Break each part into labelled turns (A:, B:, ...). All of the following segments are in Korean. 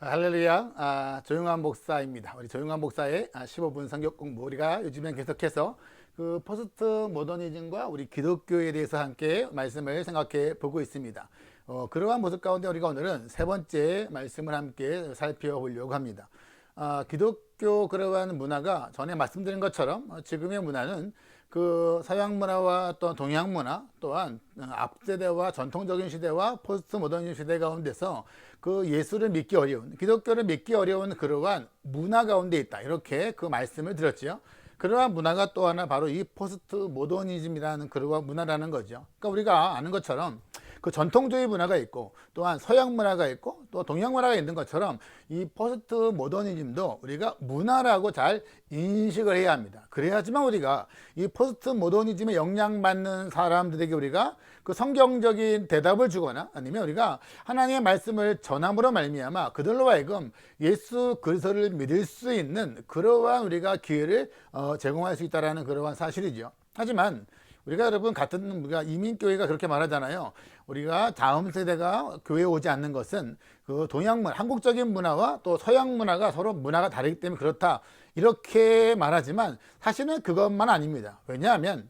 A: 할렐루야. 조용한 목사입니다. 우리 조용한 목사의 15분 성경 공부, 우리가 요즘엔 계속해서 그 포스트 모더니즘과 우리 기독교에 대해서 함께 말씀을 생각해 보고 있습니다. 그러한 모습 가운데 우리가 오늘은 세 번째 말씀을 함께 살펴보려고 합니다. 기독교 그러한 문화가 전에 말씀드린 것처럼 지금의 문화는 그 서양 문화와 또 동양 문화 또한 앞세대와 전통적인 시대와 포스트 모더니즘 시대 가운데서 그 예수를 믿기 어려운, 기독교를 믿기 어려운 그러한 문화 가운데 있다, 이렇게 그 말씀을 드렸지요. 그러한 문화가 또 하나 바로 이 포스트 모더니즘이라는 그러한 문화라는 거죠. 그러니까 우리가 아는 것처럼 그 전통주의 문화가 있고 또한 서양 문화가 있고 또 동양 문화가 있는 것처럼 이 포스트 모더니즘도 우리가 문화라고 잘 인식을 해야 합니다. 그래야지만 우리가 이 포스트 모더니즘에 영향받는 사람들에게 우리가 그 성경적인 대답을 주거나 아니면 우리가 하나님의 말씀을 전함으로 말미암아 그들로 하여금 예수 그리스도를 믿을 수 있는 그러한 우리가 기회를 제공할 수 있다는 그러한 사실이죠. 하지만 우리가 여러분 같은 우리가 이민교회가 그렇게 말하잖아요. 우리가 다음 세대가 교회에 오지 않는 것은 그 동양 문화, 한국적인 문화와 또 서양 문화가 서로 문화가 다르기 때문에 그렇다, 이렇게 말하지만 사실은 그것만 아닙니다. 왜냐하면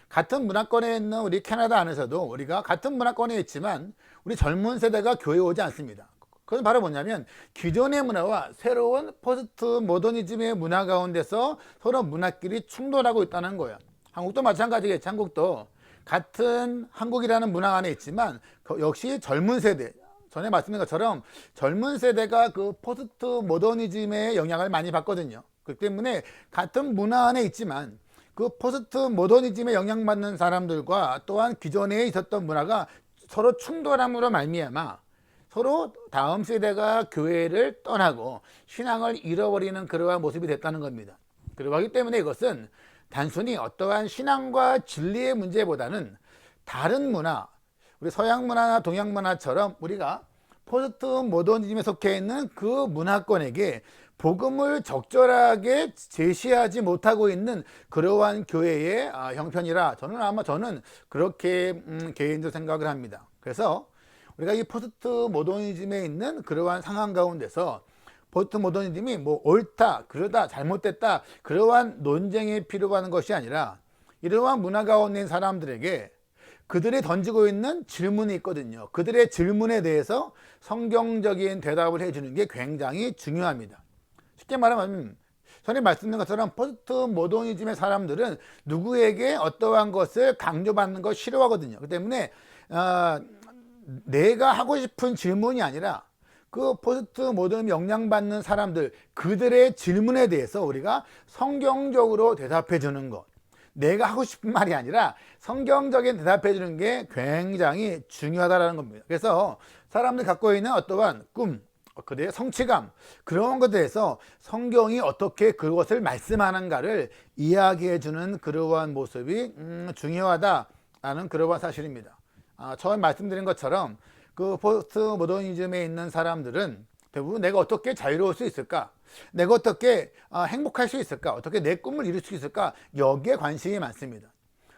A: 같은 문화권에 있는 우리 캐나다 안에서도 우리가 같은 문화권에 있지만 우리 젊은 세대가 교회에 오지 않습니다. 그건 바로 뭐냐면 기존의 문화와 새로운 포스트 모더니즘의 문화 가운데서 서로 문화끼리 충돌하고 있다는 거예요. 한국도 마찬가지겠죠. 한국도 같은 한국이라는 문화 안에 있지만 역시 젊은 세대, 전에 말씀드린 것처럼 젊은 세대가 그 포스트 모더니즘의 영향을 많이 받거든요. 그렇기 때문에 같은 문화 안에 있지만 그 포스트 모더니즘에 영향받는 사람들과 또한 기존에 있었던 문화가 서로 충돌함으로 말미암아 서로 다음 세대가 교회를 떠나고 신앙을 잃어버리는 그러한 모습이 됐다는 겁니다. 그러기 때문에 이것은 단순히 어떠한 신앙과 진리의 문제보다는 다른 문화, 우리 서양 문화나 동양 문화처럼 우리가 포스트 모더니즘에 속해 있는 그 문화권에게 복음을 적절하게 제시하지 못하고 있는 그러한 교회의 형편이라 저는 그렇게 개인적으로 생각을 합니다. 그래서 우리가 이 포스트 모더니즘에 있는 그러한 상황 가운데서 포스트 모더니즘이 뭐 옳다, 그러다, 잘못됐다, 그러한 논쟁이 필요한 것이 아니라 이러한 문화 가운데 있는 사람들에게 그들이 던지고 있는 질문이 있거든요. 그들의 질문에 대해서 성경적인 대답을 해주는 게 굉장히 중요합니다. 쉽게 말하면 전에 말씀드린 것처럼 포스트 모더니즘의 사람들은 누구에게 어떠한 것을 강조받는 걸 싫어하거든요. 그 때문에 내가 하고 싶은 질문이 아니라 그 포스트 모더니즘 영향받는 사람들, 그들의 질문에 대해서 우리가 성경적으로 대답해 주는 것, 내가 하고 싶은 말이 아니라 성경적인 대답해 주는 게 굉장히 중요하다는 겁니다. 그래서 사람들이 갖고 있는 어떠한 꿈, 그들의 성취감, 그런 것에 대해서 성경이 어떻게 그것을 말씀하는가를 이야기해 주는 그러한 모습이 중요하다라는 그러한 사실입니다. 처음 말씀드린 것처럼 그 포스트 모더니즘에 있는 사람들은 대부분 내가 어떻게 자유로울 수 있을까, 내가 어떻게 행복할 수 있을까, 어떻게 내 꿈을 이룰 수 있을까, 여기에 관심이 많습니다.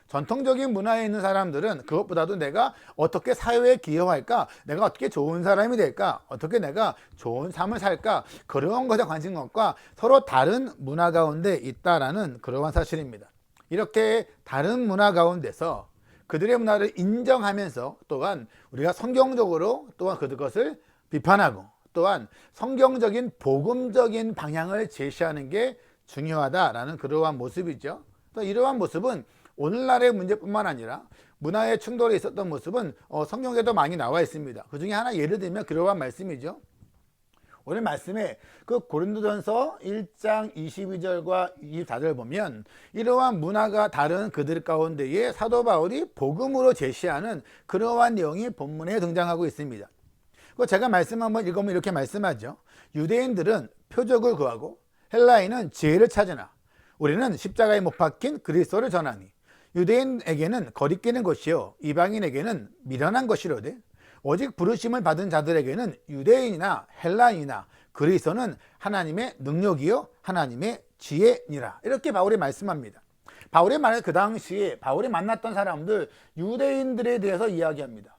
A: 전통적인 문화에 있는 사람들은 그것보다도 내가 어떻게 사회에 기여할까, 내가 어떻게 좋은 사람이 될까, 어떻게 내가 좋은 삶을 살까, 그런 것에 관심 갖고 서로 다른 문화 가운데 있다라는 그러한 사실입니다. 이렇게 다른 문화 가운데서 그들의 문화를 인정하면서 또한 우리가 성경적으로 또한 그것을 비판하고 또한 성경적인 복음적인 방향을 제시하는 게 중요하다라는 그러한 모습이죠. 또 이러한 모습은 오늘날의 문제뿐만 아니라 문화의 충돌이 있었던 모습은 성경에도 많이 나와 있습니다. 그 중에 하나 예를 들면 그러한 말씀이죠. 오늘 말씀에 그 고린도전서 1장 22절과 24절 보면 이러한 문화가 다른 그들 가운데에 사도 바울이 복음으로 제시하는 그러한 내용이 본문에 등장하고 있습니다. 제가 말씀 한번 읽으면 이렇게 말씀하죠. 유대인들은 표적을 구하고 헬라인은 지혜를 찾으나 우리는 십자가에 못 박힌 그리스도를 전하니 유대인에게는 거리끼는 것이요 이방인에게는 미련한 것이로되 오직 부르심을 받은 자들에게는 유대인이나 헬라인이나 그리스도는 하나님의 능력이요 하나님의 지혜니라, 이렇게 바울이 말씀합니다. 바울의 말은 그 당시에 바울이 만났던 사람들 유대인들에 대해서 이야기합니다.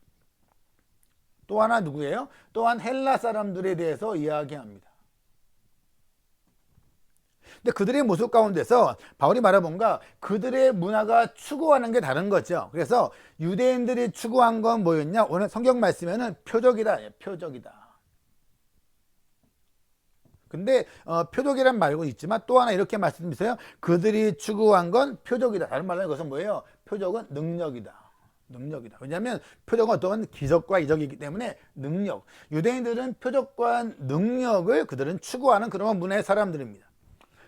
A: 또 하나 누구예요? 또한 헬라 사람들에 대해서 이야기합니다. 근데 그들의 모습 가운데서 바울이 말해본가 그들의 문화가 추구하는 게 다른 거죠. 그래서 유대인들이 추구한 건 뭐였냐? 오늘 성경 말씀에는 표적이다. 표적이다. 근데 표적이란 말고 있지만 또 하나 이렇게 말씀드렸어요. 그들이 추구한 건 표적이다. 다른 말로 그것은 뭐예요? 표적은 능력이다. 능력이다. 왜냐하면 표적은 어떤 기적과 이적이기 때문에 능력. 유대인들은 표적과 능력을 그들은 추구하는 그런 문화의 사람들입니다.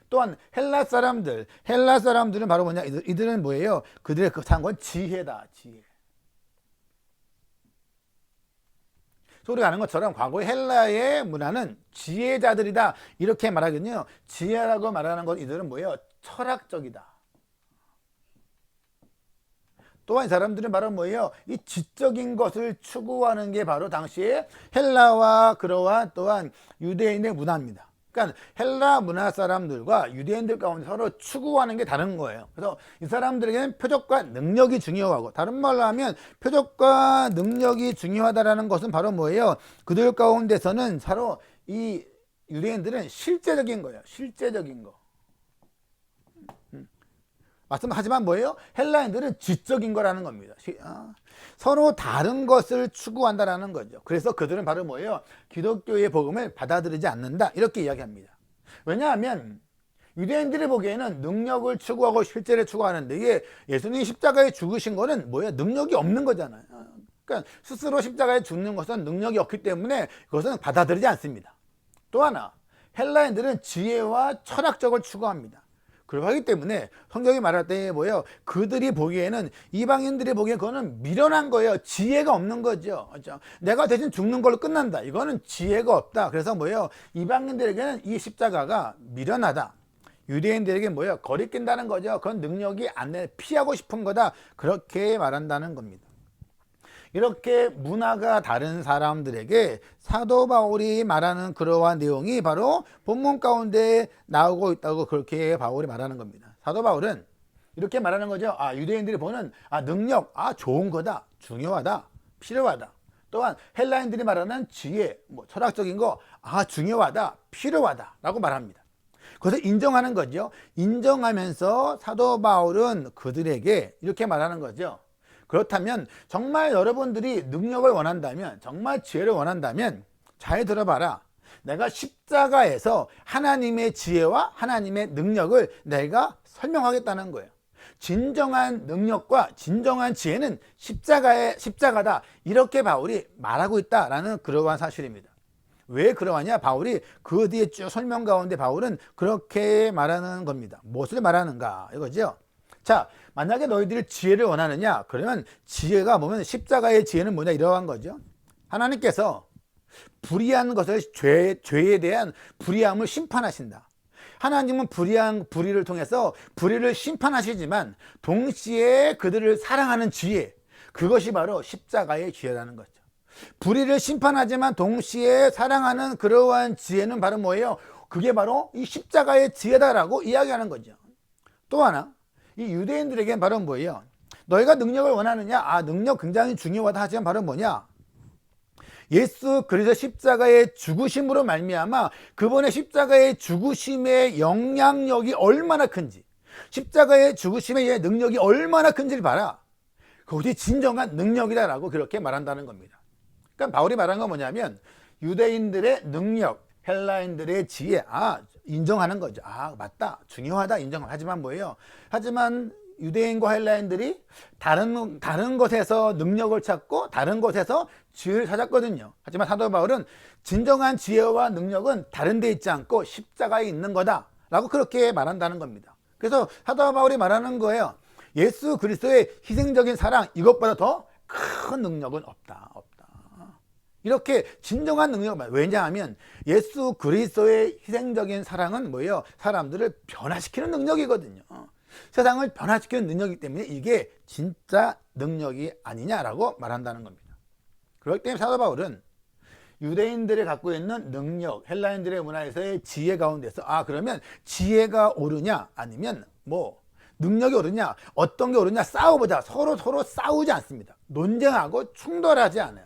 A: 또한 헬라 사람들은 바로 뭐냐? 이들은 뭐예요? 그들의 그 산 건 지혜다. 지혜. 우리가 아는 것처럼 과거 헬라의 문화는 지혜자들이다 이렇게 말하거든요. 지혜라고 말하는 것 이들은 뭐예요? 철학적이다. 또한 이 사람들은 바로 뭐예요? 이 지적인 것을 추구하는 게 바로 당시에 헬라와 그러한 또한 유대인의 문화입니다. 그러니까 헬라 문화 사람들과 유대인들 가운데 서로 추구하는 게 다른 거예요. 그래서 이 사람들에게는 표적과 능력이 중요하고, 다른 말로 하면 표적과 능력이 중요하다라는 것은 바로 뭐예요? 그들 가운데서는 바로 이 유대인들은 실제적인 거예요. 실제적인 거. 말씀하지만 뭐예요? 헬라인들은 지적인 거라는 겁니다. 서로 다른 것을 추구한다라는 거죠. 그래서 그들은 바로 뭐예요? 기독교의 복음을 받아들이지 않는다 이렇게 이야기합니다. 왜냐하면 유대인들이 보기에는 능력을 추구하고 실제를 추구하는데 이게 예수님이 십자가에 죽으신 거는 뭐예요? 능력이 없는 거잖아요. 그러니까 스스로 십자가에 죽는 것은 능력이 없기 때문에 그것은 받아들이지 않습니다. 또 하나 헬라인들은 지혜와 철학적을 추구합니다. 그러기 때문에 성경이 말할 때 뭐예요? 그들이 보기에는, 이방인들이 보기에는 그거는 미련한 거예요. 지혜가 없는 거죠. 그렇죠? 내가 대신 죽는 걸로 끝난다. 이거는 지혜가 없다. 그래서 뭐예요? 이방인들에게는 이 십자가가 미련하다. 유대인들에게 뭐예요? 거리낀다는 거죠. 그건 능력이 안 돼. 피하고 싶은 거다. 그렇게 말한다는 겁니다. 이렇게 문화가 다른 사람들에게 사도 바울이 말하는 그러한 내용이 바로 본문 가운데 나오고 있다고 그렇게 바울이 말하는 겁니다. 사도 바울은 이렇게 말하는 거죠. 유대인들이 보는 능력, 좋은 거다, 중요하다, 필요하다. 또한 헬라인들이 말하는 지혜, 철학적인 거, 중요하다, 필요하다 라고 말합니다. 그것을 인정하는 거죠. 인정하면서 사도 바울은 그들에게 이렇게 말하는 거죠. 그렇다면 정말 여러분들이 능력을 원한다면, 정말 지혜를 원한다면 잘 들어봐라. 내가 십자가에서 하나님의 지혜와 하나님의 능력을 내가 설명하겠다는 거예요. 진정한 능력과 진정한 지혜는 십자가다. 이렇게 바울이 말하고 있다라는 그러한 사실입니다. 왜 그러하냐? 바울이 그 뒤에 쭉 설명 가운데 바울은 그렇게 말하는 겁니다. 무엇을 말하는가? 이거죠. 자, 만약에 너희들이 지혜를 원하느냐? 그러면 지혜가 뭐면 십자가의 지혜는 뭐냐? 이러한 거죠. 하나님께서 불의한 것을 죄에 대한 불의함을 심판하신다. 하나님은 불의를 통해서 불의를 심판하시지만 동시에 그들을 사랑하는 지혜, 그것이 바로 십자가의 지혜라는 거죠. 불의를 심판하지만 동시에 사랑하는 그러한 지혜는 바로 뭐예요? 그게 바로 이 십자가의 지혜다라고 이야기하는 거죠. 또 하나, 이 유대인들에게는 바로 뭐예요? 너희가 능력을 원하느냐? 능력 굉장히 중요하다 하지만 바로 뭐냐? 예수 그리스도 십자가의 죽으심으로 말미암아 그분의 십자가의 죽으심의 영향력이 얼마나 큰지, 십자가의 죽으심의 능력이 얼마나 큰지를 봐라. 그것이 진정한 능력이다라고 그렇게 말한다는 겁니다. 그러니까 바울이 말한 건 뭐냐면 유대인들의 능력, 헬라인들의 지혜, 인정하는 거죠. 맞다, 중요하다, 인정하지만 뭐예요? 하지만 유대인과 헬라인들이 다른 것에서 능력을 찾고 다른 것에서 지혜를 찾았거든요. 하지만 사도 바울은 진정한 지혜와 능력은 다른 데 있지 않고 십자가에 있는 거다라고 그렇게 말한다는 겁니다. 그래서 사도 바울이 말하는 거예요. 예수 그리스도의 희생적인 사랑, 이것보다 더 큰 능력은 없다. 이렇게 진정한 능력은, 왜냐하면 예수 그리스도의 희생적인 사랑은 뭐예요? 사람들을 변화시키는 능력이거든요. 세상을 변화시키는 능력이기 때문에 이게 진짜 능력이 아니냐라고 말한다는 겁니다. 그렇기 때문에 사도 바울은 유대인들이 갖고 있는 능력, 헬라인들의 문화에서의 지혜 가운데서 그러면 지혜가 옳으냐 아니면 능력이 옳으냐, 어떤 게 옳으냐 싸워보자. 서로 싸우지 않습니다. 논쟁하고 충돌하지 않아요.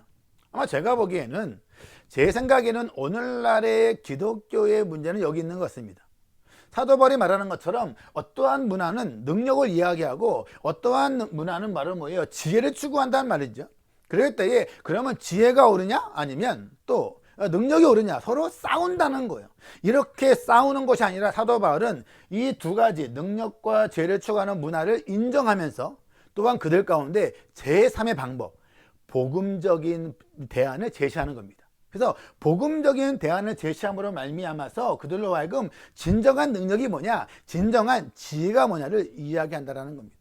A: 아마 제가 보기에는, 제 생각에는 오늘날의 기독교의 문제는 여기 있는 것 같습니다. 사도 바울이 말하는 것처럼 어떠한 문화는 능력을 이야기하고 어떠한 문화는 바로 뭐예요? 지혜를 추구한다는 말이죠. 그럴 때에 그러면 지혜가 오르냐? 아니면 또 능력이 오르냐? 서로 싸운다는 거예요. 이렇게 싸우는 것이 아니라 사도 바울은 이 두 가지 능력과 지혜를 추구하는 문화를 인정하면서 또한 그들 가운데 제3의 방법, 복음적인 대안을 제시하는 겁니다. 그래서 복음적인 대안을 제시함으로 말미암아서 그들로 하여금 진정한 능력이 뭐냐, 진정한 지혜가 뭐냐를 이야기한다는 겁니다.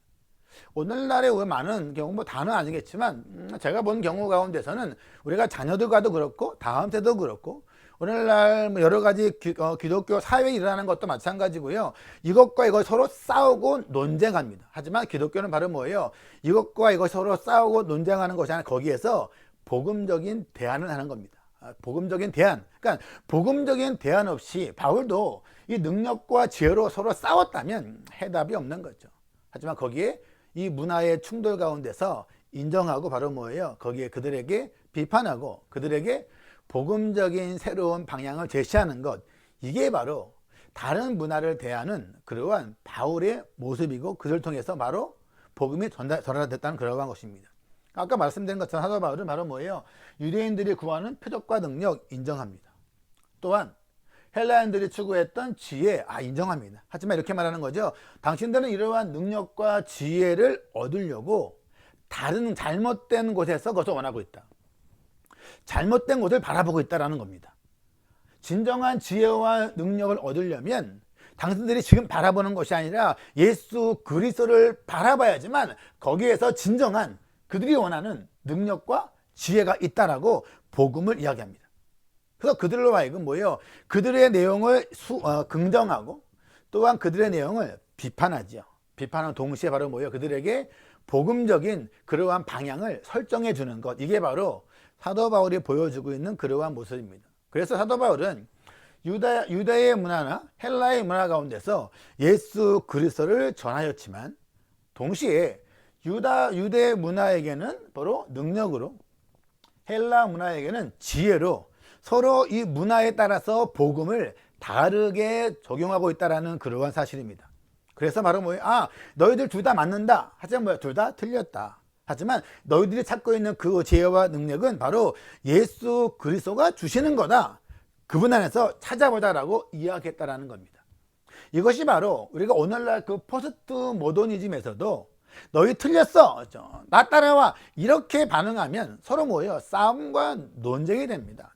A: 오늘날의 많은 경우, 뭐 다는 아니겠지만 제가 본 경우 가운데서는 우리가 자녀들과도 그렇고 다음 세대도 그렇고 오늘날 여러 가지 기독교 사회에 일어나는 것도 마찬가지고요. 이것과 이것 서로 싸우고 논쟁합니다. 하지만 기독교는 바로 뭐예요? 이것과 이것 서로 싸우고 논쟁하는 것이 아니라 거기에서 복음적인 대안을 하는 겁니다. 복음적인 대안. 그러니까 복음적인 대안 없이 바울도 이 능력과 지혜로 서로 싸웠다면 해답이 없는 거죠. 하지만 거기에 이 문화의 충돌 가운데서 인정하고 바로 뭐예요? 거기에 그들에게 비판하고 그들에게 복음적인 새로운 방향을 제시하는 것, 이게 바로 다른 문화를 대하는 그러한 바울의 모습이고 그들 통해서 바로 복음이 전달됐다는 그러한 것입니다. 아까 말씀드린 것처럼 사도 바울은 바로 뭐예요? 유대인들이 구하는 표적과 능력 인정합니다. 또한 헬라인들이 추구했던 지혜 인정합니다. 하지만 이렇게 말하는 거죠. 당신들은 이러한 능력과 지혜를 얻으려고 다른 잘못된 곳에서 그것을 원하고 있다. 잘못된 곳을 바라보고 있다는 겁니다. 진정한 지혜와 능력을 얻으려면 당신들이 지금 바라보는 것이 아니라 예수 그리스도를 바라봐야지만 거기에서 진정한 그들이 원하는 능력과 지혜가 있다라고 복음을 이야기합니다. 그래서 그들로 하여금 뭐예요? 그들의 내용을 긍정하고 또한 그들의 내용을 비판하죠. 비판은 동시에 바로 뭐예요? 그들에게 복음적인 그러한 방향을 설정해 주는 것. 이게 바로 사도 바울이 보여주고 있는 그러한 모습입니다. 그래서 사도 바울은 유다의 문화나 헬라의 문화 가운데서 예수 그리스도를 전하였지만 동시에 유대 문화에게는 바로 능력으로, 헬라 문화에게는 지혜로 서로 이 문화에 따라서 복음을 다르게 적용하고 있다는 그러한 사실입니다. 그래서 바로 뭐예요? 너희들 둘 다 맞는다. 하지만 뭐야? 둘 다 틀렸다. 하지만 너희들이 찾고 있는 그 지혜와 능력은 바로 예수 그리스도가 주시는 거다. 그분 안에서 찾아보자라고 이야기했다라는 겁니다. 이것이 바로 우리가 오늘날 그 포스트 모더니즘에서도 너희 틀렸어, 나 따라와, 이렇게 반응하면 서로 뭐예요? 싸움과 논쟁이 됩니다.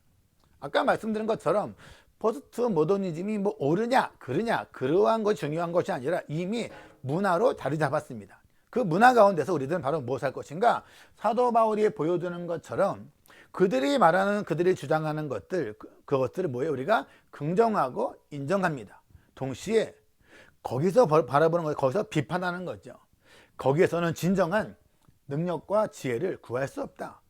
A: 아까 말씀드린 것처럼 포스트 모더니즘이 뭐 옳으냐 그르냐 그러한 것이 중요한 것이 아니라 이미 문화로 자리 잡았습니다. 그 문화 가운데서 우리들은 바로 무엇을 할 것인가? 사도 바울이 보여주는 것처럼 그들이 말하는, 그들이 주장하는 것들, 그것들을 뭐예요? 우리가 긍정하고 인정합니다. 동시에 거기서 바라보는 거예요. 거기서 비판하는 거죠. 거기에서는 진정한 능력과 지혜를 구할 수 없다.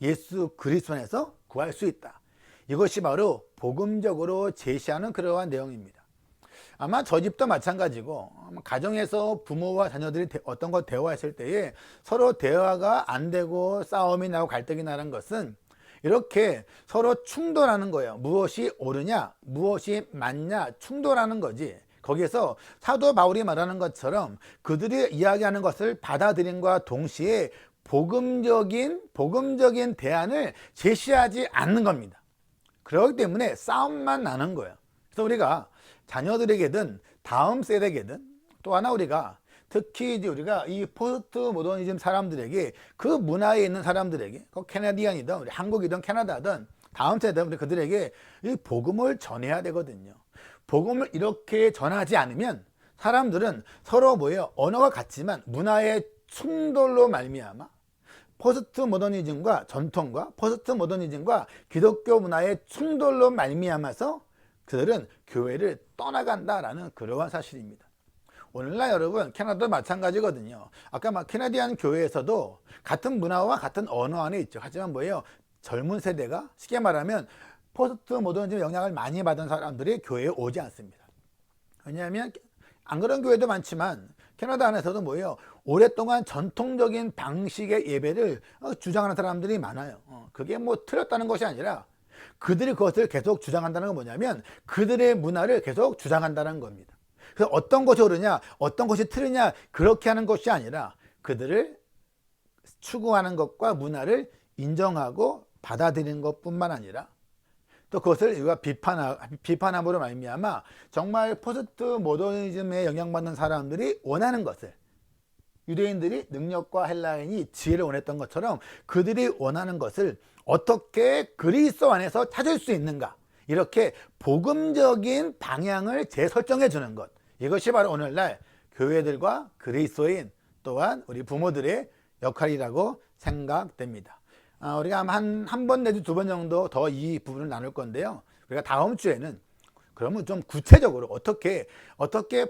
A: 예수 그리스도 안에서 구할 수 있다. 이것이 바로 복음적으로 제시하는 그러한 내용입니다. 아마 저 집도 마찬가지고 가정에서 부모와 자녀들이 어떤 것 대화했을 때에 서로 대화가 안 되고 싸움이 나고 갈등이 나는 것은 이렇게 서로 충돌하는 거예요. 무엇이 옳으냐, 무엇이 맞냐, 충돌하는 거지. 거기에서 사도 바울이 말하는 것처럼 그들이 이야기하는 것을 받아들임과 동시에 복음적인 대안을 제시하지 않는 겁니다. 그렇기 때문에 싸움만 나는 거예요. 그래서 우리가 자녀들에게든 다음 세대에게든 또 하나 우리가 특히 이제 우리가 이 포스트 모더니즘 사람들에게, 그 문화에 있는 사람들에게, 캐나디언이든 우리 한국이든 캐나다든 다음 세대 우리 그들에게 이 복음을 전해야 되거든요. 복음을 이렇게 전하지 않으면 사람들은 서로 뭐예요? 언어가 같지만 문화의 충돌로 말미암아 포스트 모더니즘과 전통과 포스트 모더니즘과 기독교 문화의 충돌로 말미암아서 그들은 교회를 떠나간다라는 그러한 사실입니다. 오늘날 여러분 캐나다도 마찬가지거든요. 아까 캐나디안 교회에서도 같은 문화와 같은 언어 안에 있죠. 하지만 뭐예요? 젊은 세대가 쉽게 말하면 포스트 모더니즘 영향을 많이 받은 사람들이 교회에 오지 않습니다. 왜냐하면 안 그런 교회도 많지만 캐나다 안에서도 뭐예요? 오랫동안 전통적인 방식의 예배를 주장하는 사람들이 많아요. 그게 뭐 틀렸다는 것이 아니라 그들이 그것을 계속 주장한다는 건 뭐냐면 그들의 문화를 계속 주장한다는 겁니다. 그래서 어떤 것이 옳으냐, 어떤 것이 틀리냐 그렇게 하는 것이 아니라 그들을 추구하는 것과 문화를 인정하고 받아들이는 것뿐만 아니라 또 그것을 우리가 비판함으로 말미암아 정말 포스트 모더니즘에 영향받는 사람들이 원하는 것을 유대인들이 능력과 헬라인이 지혜를 원했던 것처럼 그들이 원하는 것을 어떻게 그리스도 안에서 찾을 수 있는가, 이렇게 복음적인 방향을 재설정해 주는 것, 이것이 바로 오늘날 교회들과 그리스도인 또한 우리 부모들의 역할이라고 생각됩니다. 우리가 한 번 내지 두 번 정도 더 이 부분을 나눌 건데요. 우리가 다음 주에는 그러면 좀 구체적으로 어떻게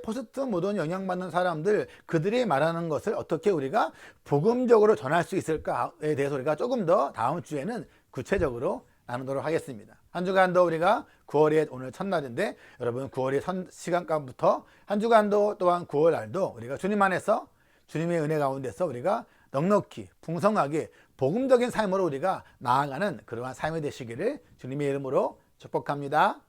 A: 포스트 모던 영향받는 사람들, 그들이 말하는 것을 어떻게 우리가 복음적으로 전할 수 있을까에 대해서 우리가 조금 더 다음 주에는 구체적으로 나누도록 하겠습니다. 한 주간도 우리가 9월의 오늘 첫날인데 여러분 9월의 시간까부터 한 주간도 또한 9월 날도 우리가 주님 안에서 주님의 은혜 가운데서 우리가 넉넉히 풍성하게 복음적인 삶으로 우리가 나아가는 그러한 삶이 되시기를 주님의 이름으로 축복합니다.